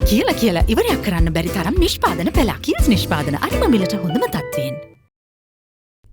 කියලා ඉවරයක් කරන්න බැරි තරම් නිෂ්පාදන පෙළක්. කීස් නිෂ්පාදන අනිම මිලට හොඳම තත්ත්වයෙන්.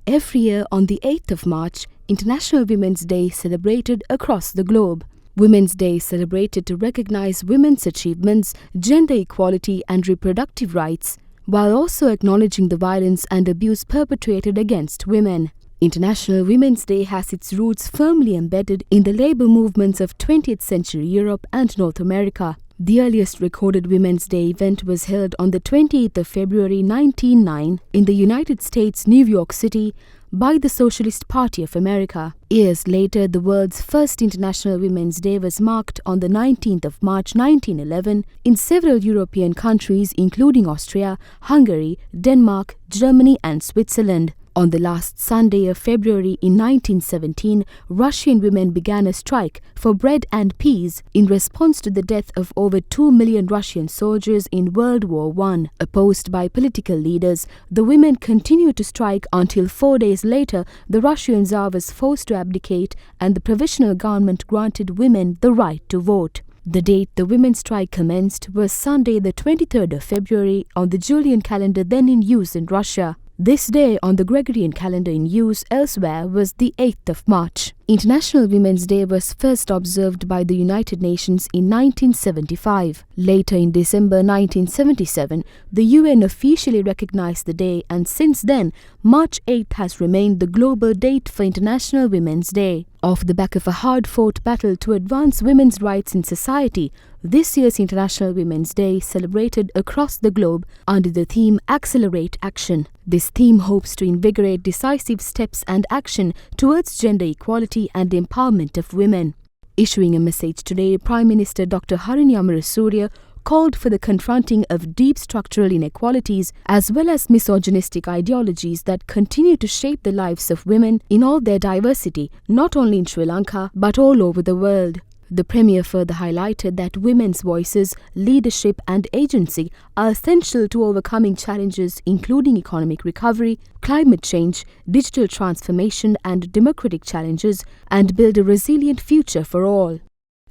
Every year on the 8th of March, International Women's Day celebrated across the globe. Women's Day is celebrated to recognize women's achievements, gender equality and reproductive rights, while also acknowledging the violence and abuse perpetrated against women. International Women's Day has its roots firmly embedded in the labor movements of 20th century Europe and North America. The earliest recorded Women's Day event was held on the 28th of February 1909 in the United States, New York City, by the Socialist Party of America. Years later, the world's first International Women's Day was marked on the 19th of March 1911 in several European countries including Austria, Hungary, Denmark, Germany and Switzerland. On the last Sunday of February in 1917, Russian women began a strike for bread and peas in response to the death of over 2 million Russian soldiers in World War I. Opposed by political leaders, the women continued to strike until 4 days later the Russian Tsar was forced to abdicate and the provisional government granted women the right to vote. The date the women's strike commenced was Sunday the 23rd of February on the Julian calendar then in use in Russia. This day on the Gregorian calendar in use elsewhere was the 8th of March. International Women's Day was first observed by the United Nations in 1975. Later in December 1977, the UN officially recognized the day, and since then, March 8th has remained the global date for International Women's Day. Off the back of a hard-fought battle to advance women's rights in society, this year's International Women's Day celebrated across the globe under the theme Accelerate Action. This theme hopes to invigorate decisive steps and action towards gender equality and empowerment of women. Issuing a message today, Prime Minister Dr. Harini Amarasuriya called for the confronting of deep structural inequalities as well as misogynistic ideologies that continue to shape the lives of women in all their diversity, not only in Sri Lanka but all over the world. The Premier further highlighted that women's voices, leadership and agency are essential to overcoming challenges including economic recovery, climate change, digital transformation and democratic challenges, and build a resilient future for all.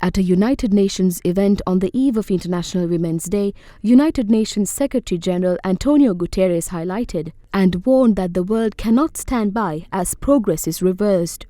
At a United Nations event on the eve of International Women's Day, United Nations Secretary-General Antonio Guterres highlighted and warned that the world cannot stand by as progress is reversed.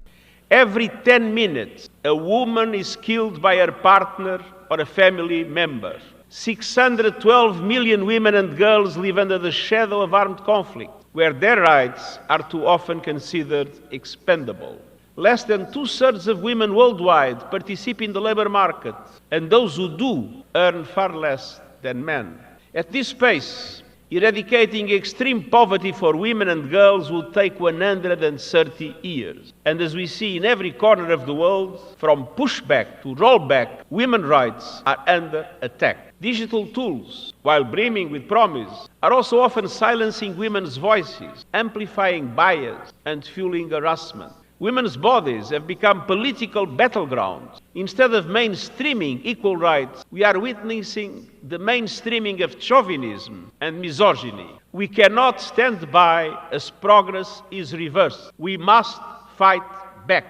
Every 10 minutes, a woman is killed by her partner or a family member. 612 million women and girls live under the shadow of armed conflict, where their rights are too often considered expendable. Less than 2/3 of women worldwide participate in the labor market, and those who do earn far less than men. At this pace, eradicating extreme poverty for women and girls will take 130 years. And as we see in every corner of the world, from pushback to rollback, women's rights are under attack. Digital tools, while brimming with promise, are also often silencing women's voices, amplifying bias and fueling harassment. Women's bodies have become political battlegrounds. Instead of mainstreaming equal rights, we are witnessing the mainstreaming of chauvinism and misogyny. We cannot stand by as progress is reversed. We must fight back.